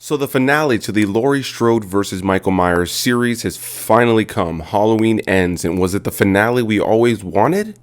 So the finale to the Laurie Strode versus Michael Myers series has finally come. Halloween ends, and was it the finale we always wanted?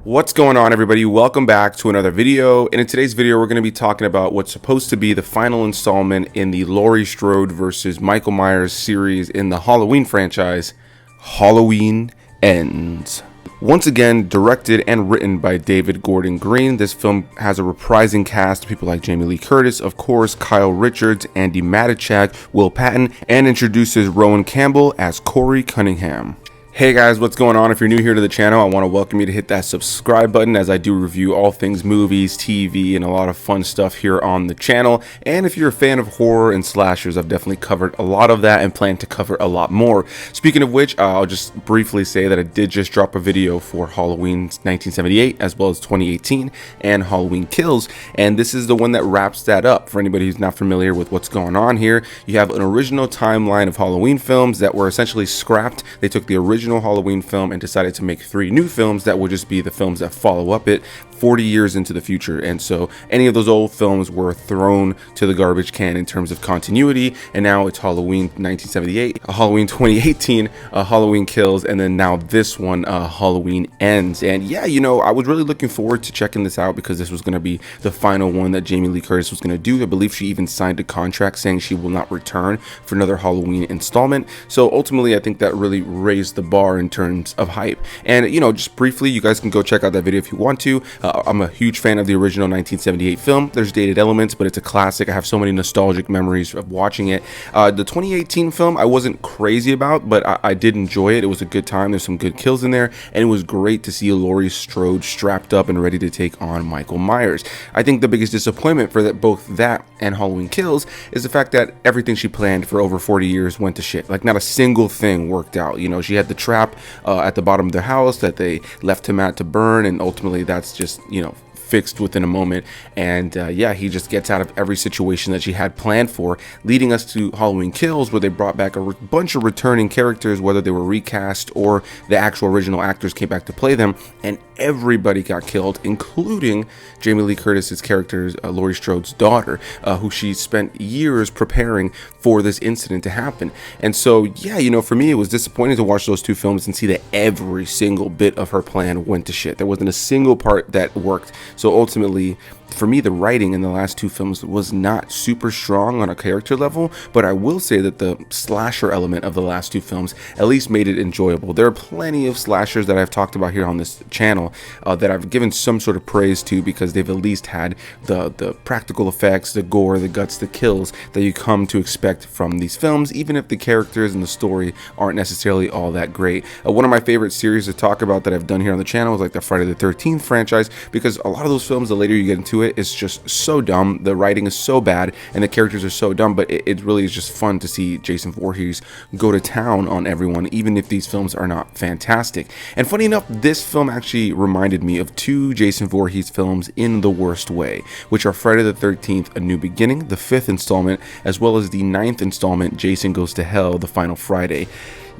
What's going on, everybody? Welcome back to another video, and in today's video we're going to be talking about what's supposed to be the final installment in the Laurie Strode versus Michael Myers series in the Halloween franchise, Halloween Ends. Once again, directed and written by David Gordon Green, this film has a reprising cast of people like Jamie Lee Curtis, of course, Kyle Richards, Andi Matichak, Will Patton, and introduces Rohan Campbell as Corey Cunningham. Hey guys, what's going on? If you're new here to the channel, I want to welcome you to hit that subscribe button as I do review all things movies, TV, and a lot of fun stuff here on the channel. And if you're a fan of horror and slashers, I've definitely covered a lot of that and plan to cover a lot more. Speaking of which, I'll just briefly say that I did just drop a video for Halloween 1978 as well as 2018 and Halloween Kills, and this is the one that wraps that up. For anybody who's not familiar with what's going on here, you have an original timeline of Halloween films that were essentially scrapped. They took the original Halloween film and decided to make 3 new films that would just be the films that follow up it 40 years into the future. And so any of those old films were thrown to the garbage can in terms of continuity, and now it's Halloween 1978, Halloween 2018, Halloween Kills, and then now this one, Halloween Ends. And yeah, you know, I was really looking forward to checking this out because this was going to be the final one that Jamie Lee Curtis was going to do. I believe she even signed a contract saying she will not return for another Halloween installment. So ultimately, I think that really raised the bar in terms of hype. And you know, just briefly, you guys can go check out that video if you want to. I'm a huge fan of the original 1978 film. There's dated elements, but it's a classic. I have so many nostalgic memories of watching it. The 2018 film I wasn't crazy about, but I did enjoy it. It was a good time. There's some good kills in there, and it was great to see Laurie Strode strapped up and ready to take on Michael Myers. I think the biggest disappointment for that, both that and Halloween Kills, is the fact that everything she planned for over 40 years went to shit. Like, not a single thing worked out. You know, she had the trap at the bottom of their house that they left him at to burn, and ultimately that's just, you know, fixed within a moment. And yeah, he just gets out of every situation that she had planned for, leading us to Halloween Kills, where they brought back a bunch of returning characters, whether they were recast or the actual original actors came back to play them, and everybody got killed, including Jamie Lee Curtis's character, Laurie Strode's daughter, who she spent years preparing for this incident to happen. And so yeah, you know, for me it was disappointing to watch those 2 films and see that every single bit of her plan went to shit. There wasn't a single part that worked. So ultimately, for me, the writing in the last 2 films was not super strong on a character level, but I will say that the slasher element of the last 2 films at least made it enjoyable. There are plenty of slashers that I've talked about here on this channel that I've given some sort of praise to because they've at least had the practical effects, the gore, the guts, the kills that you come to expect from these films, even if the characters and the story aren't necessarily all that great. One of my favorite series to talk about that I've done here on the channel is like the Friday the 13th franchise, because a lot of those films, the later you get into it's just so dumb, the writing is so bad, and the characters are so dumb, but it really is just fun to see Jason Voorhees go to town on everyone, even if these films are not fantastic. And funny enough, this film actually reminded me of 2 Jason Voorhees films in the worst way, which are Friday the 13th, A New Beginning, the 5th installment, as well as the 9th installment, Jason Goes to Hell, The Final Friday.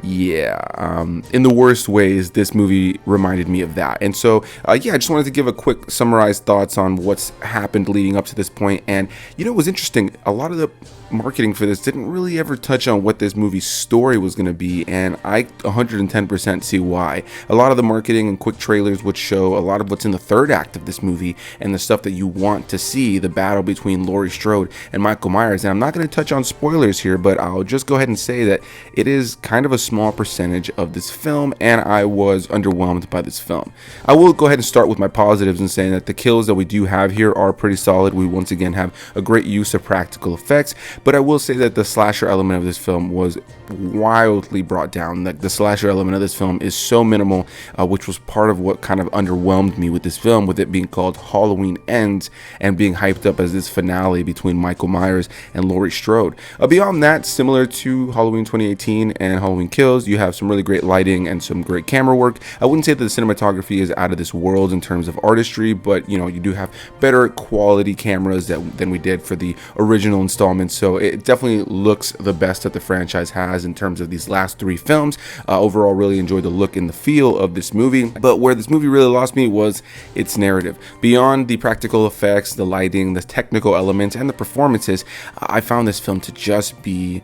Yeah, in the worst ways, this movie reminded me of that. And so yeah, I just wanted to give a quick summarized thoughts on what's happened leading up to this point. And you know, it was interesting, a lot of the marketing for this didn't really ever touch on what this movie's story was going to be, and I 110% see why. A lot of the marketing and quick trailers would show a lot of what's in the 3rd act of this movie and the stuff that you want to see, the battle between Laurie Strode and Michael Myers. And I'm not going to touch on spoilers here, but I'll just go ahead and say that it is kind of a small percentage of this film, and I was underwhelmed by this film. I will go ahead and start with my positives and saying that the kills that we do have here are pretty solid. We once again have a great use of practical effects, but I will say that the slasher element of this film was wildly brought down. Like, the slasher element of this film is so minimal, which was part of what kind of underwhelmed me with this film, with it being called Halloween Ends and being hyped up as this finale between Michael Myers and Laurie Strode. Beyond that, similar to Halloween 2018 and Halloween Kills, you have some really great lighting and some great camera work. I wouldn't say that the cinematography is out of this world in terms of artistry, but you do have better quality cameras than we did for the original installments, so it definitely looks the best that the franchise has in terms of these last 3 films. Overall, really enjoyed the look and the feel of this movie, but where this movie really lost me was its narrative. Beyond the practical effects, the lighting, the technical elements, and the performances, I found this film to just be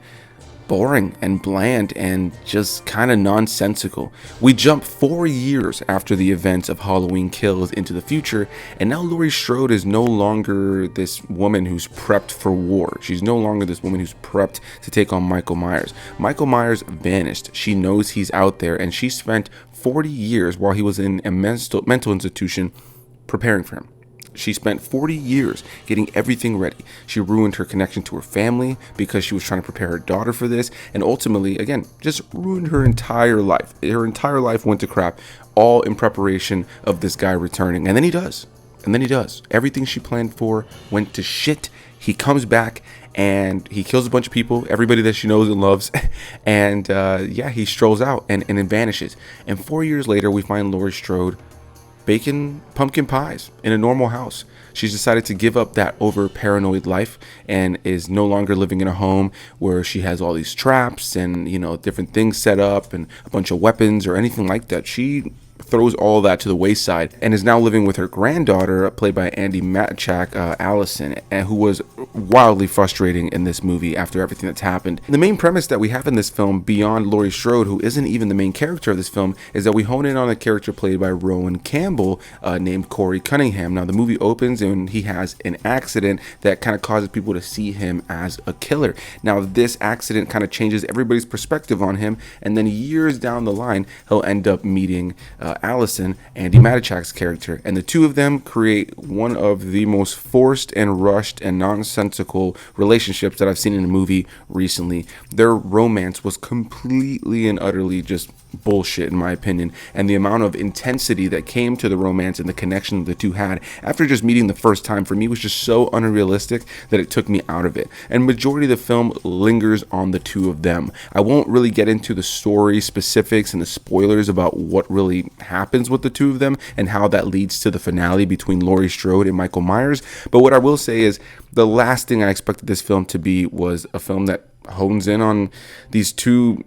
boring and bland and just kind of nonsensical. We jump 4 years after the events of Halloween Kills into the future, and now Laurie Strode is no longer this woman who's prepped for war. She's no longer this woman who's prepped to take on Michael Myers. Michael Myers vanished. She knows he's out there, and she spent 40 years while he was in a mental institution preparing for him. She spent 40 years getting everything ready. She ruined her connection to her family because she was trying to prepare her daughter for this, and ultimately, again, just ruined her entire life. Her entire life went to crap, all in preparation of this guy returning. And then he does. Everything she planned for went to shit. He comes back and he kills a bunch of people, everybody that she knows and loves, and he strolls out and then vanishes. And 4 years later, we find Laurie Strode baking pumpkin pies in a normal house. She's decided to give up that over paranoid life and is no longer living in a home where she has all these traps and different things set up and a bunch of weapons or anything like that. She throws all that to the wayside and is now living with her granddaughter, played by Matichak, Allison, and who was wildly frustrating in this movie after everything that's happened. The main premise that we have in this film, beyond Laurie Strode, who isn't even the main character of this film, is that we hone in on a character played by Rohan Campbell, named Corey Cunningham. Now, the movie opens and he has an accident that kind of causes people to see him as a killer. Now, this accident kind of changes everybody's perspective on him, and then years down the line, he'll end up meeting Allison, Andi Matichak's character, and the two of them create one of the most forced and rushed and nonsensical relationships that I've seen in a movie recently. Their romance was completely and utterly just bullshit, in my opinion, and the amount of intensity that came to the romance and the connection the two had after just meeting the first time, for me, was just so unrealistic that it took me out of it. And majority of the film lingers on the two of them. I won't really get into the story specifics and the spoilers about what really happens with the two of them and how that leads to the finale between Laurie Strode and Michael Myers, but what I will say is the last thing I expected this film to be was a film that hones in on these two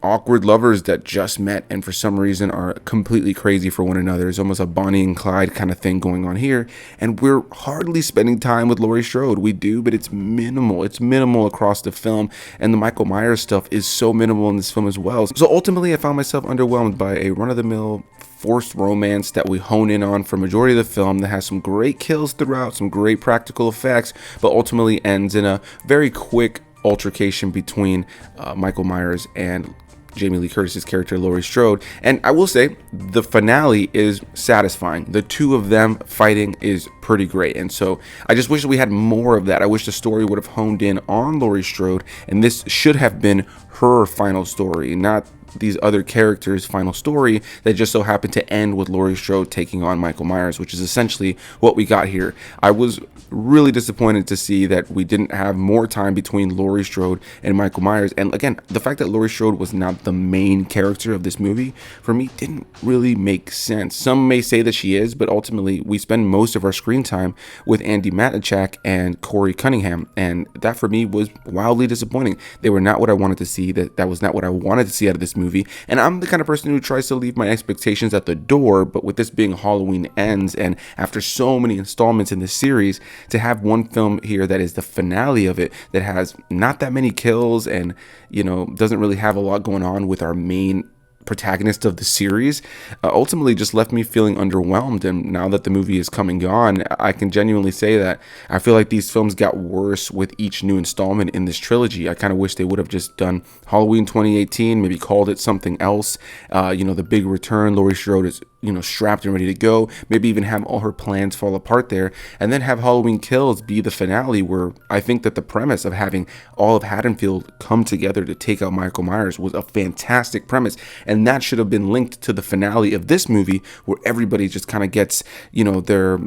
awkward lovers that just met and for some reason are completely crazy for one another. It's almost a Bonnie and Clyde kind of thing going on here, and we're hardly spending time with Laurie Strode. We do, but it's minimal. It's minimal across the film, and the Michael Myers stuff is so minimal in this film as well. So ultimately, I found myself underwhelmed by a run-of-the-mill forced romance that we hone in on for majority of the film, that has some great kills throughout, some great practical effects, but ultimately ends in a very quick altercation between Michael Myers and Jamie Lee Curtis's character, Laurie Strode. And I will say the finale is satisfying. The two of them fighting is pretty great, and so I just wish that we had more of that. I wish the story would have honed in on Laurie Strode, and this should have been her final story, not these other characters' final story that just so happened to end with Laurie Strode taking on Michael Myers, which is essentially what we got here. I was really disappointed to see that we didn't have more time between Laurie Strode and Michael Myers, and again, the fact that Laurie Strode was not the main character of this movie, for me, didn't really make sense. Some may say that she is, but ultimately, we spend most of our screen time with Andi Matichak and Corey Cunningham, and that for me was wildly disappointing. They were not what I wanted to see. That was not what I wanted to see out of this movie, and I'm the kind of person who tries to leave my expectations at the door, but with this being Halloween Ends, and after so many installments in this series, to have one film here that is the finale of it, that has not that many kills and, doesn't really have a lot going on with our main protagonist of the series, ultimately just left me feeling underwhelmed. And now that the movie is come and gone, I can genuinely say that I feel like these films got worse with each new installment in this trilogy. I kind of wish they would have just done Halloween 2018, maybe called it something else. The big return, Laurie Strode is strapped and ready to go, maybe even have all her plans fall apart there, and then have Halloween Kills be the finale, where I think that the premise of having all of Haddonfield come together to take out Michael Myers was a fantastic premise, and that should have been linked to the finale of this movie, where everybody just kind of gets their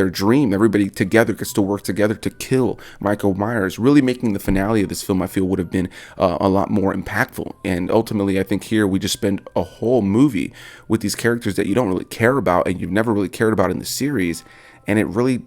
dream. Everybody together gets to work together to kill Michael Myers, really making the finale of this film, I feel, would have been a lot more impactful. And ultimately, I think here we just spend a whole movie with these characters that you don't really care about and you've never really cared about in the series, and it really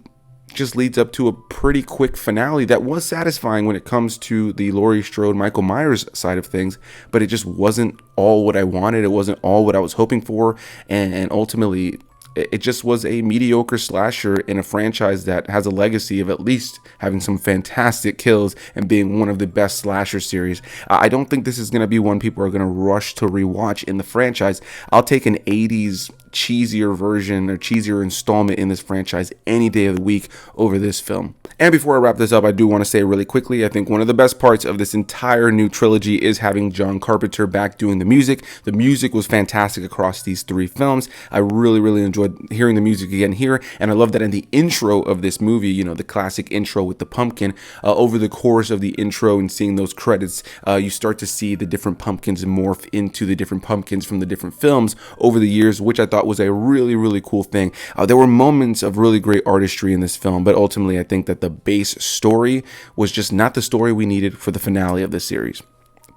just leads up to a pretty quick finale that was satisfying when it comes to the Laurie Strode Michael Myers side of things, but it just wasn't all what I wanted. It wasn't all what I was hoping for, and ultimately it just was a mediocre slasher in a franchise that has a legacy of at least having some fantastic kills and being one of the best slasher series. I don't think this is going to be one people are going to rush to rewatch in the franchise. I'll take an 80s cheesier version or cheesier installment in this franchise any day of the week over this film. And before I wrap this up, I do want to say really quickly, I think one of the best parts of this entire new trilogy is having John Carpenter back doing the music. The music was fantastic across these three films. I really enjoyed hearing the music again here, and I love that in the intro of this movie, the classic intro with the pumpkin, over the course of the intro and seeing those credits, you start to see the different pumpkins morph into the different pumpkins from the different films over the years, which I thought was a really cool thing. There were moments of really great artistry in this film, but ultimately I think that the base story was just not the story we needed for the finale of the series.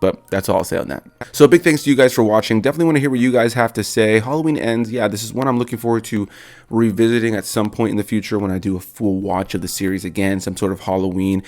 But that's all I'll say on that. So big thanks to you guys for watching. Definitely want to hear what you guys have to say. Halloween Ends, yeah, this is one I'm looking forward to revisiting at some point in the future when I do a full watch of the series again, some sort of Halloween,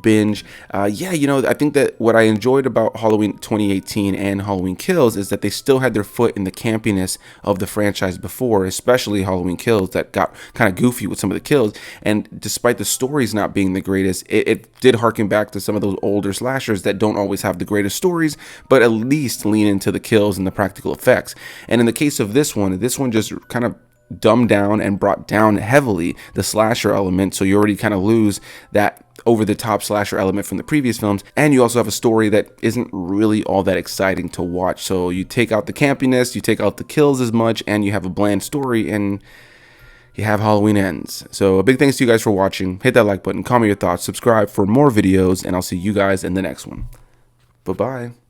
binge. I think that what I enjoyed about Halloween 2018 and Halloween Kills is that they still had their foot in the campiness of the franchise before, especially Halloween Kills that got kind of goofy with some of the kills. And despite the stories not being the greatest, it did harken back to some of those older slashers that don't always have the greatest stories, but at least lean into the kills and the practical effects. And in the case of this one just kind of dumbed down and brought down heavily the slasher element, so you already kind of lose that over-the-top slasher element from the previous films, and you also have a story that isn't really all that exciting to watch. So you take out the campiness, you take out the kills as much, and you have a bland story, and you have Halloween Ends. So a big thanks to you guys for watching. Hit that like button, comment your thoughts, subscribe for more videos, and I'll see you guys in the next one. Bye-bye.